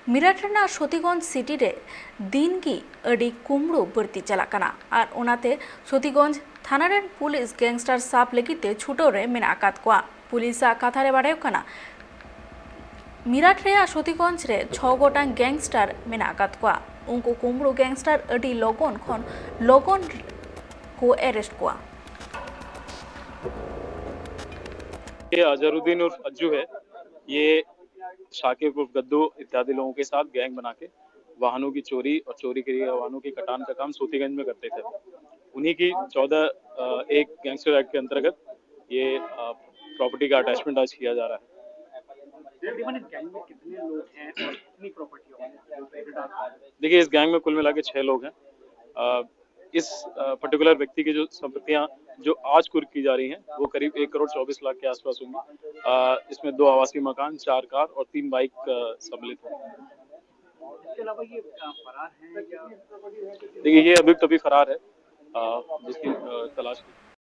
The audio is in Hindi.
मीराटना सतीगंज सिटी रे दिन की अड़ी कुमड़ो बढ़ती चलाकना और उनाते सतीगंज थाना रेन पुलिस गैंगस्टर साफ लेकिते छुटो रे मेना आकात कोआ पुलिस कथा रे बाड़े कना मीराट रे सतीगंज रे 6 गोटांग गैंगस्टर मेना आकात कोआ उनको कुमड़ो गैंगस्टर अड़ी लगन खन लगन को अरेस्ट कोआ। ये अजहरुद्दीन उर्फ अज्जू है। ये शाकिब उर्फ गद्दू इत्यादि लोगों के साथ गैंग बना के वाहनों की चोरी और चोरी के लिए वाहनों की कटान का काम सूतीगंज में करते थे। उन्हीं की 14 एक गैंगस्टर एक्ट के अंतर्गत ये प्रॉपर्टी का अटैचमेंट आज किया जा रहा है। तकरीबन इस गैंग में कितने लोग हैं और कितनी प्रॉपर्टी होगी? देखिए, इस गैंग में कुल मिला के 6 लोग हैं। इस पर्टिकुलर व्यक्ति की जो संपत्तियां जो आज कुर्क की जा रही हैं वो करीब 1,24,00,000 के आसपास होंगी। इसमें 2 आवासीय मकान, 4 कार और 3 बाइक सम्मिलित हैं। इसके अलावा ये फरार हैं या? देखिए, ये अभी तभी फरार है जिसकी तलाश की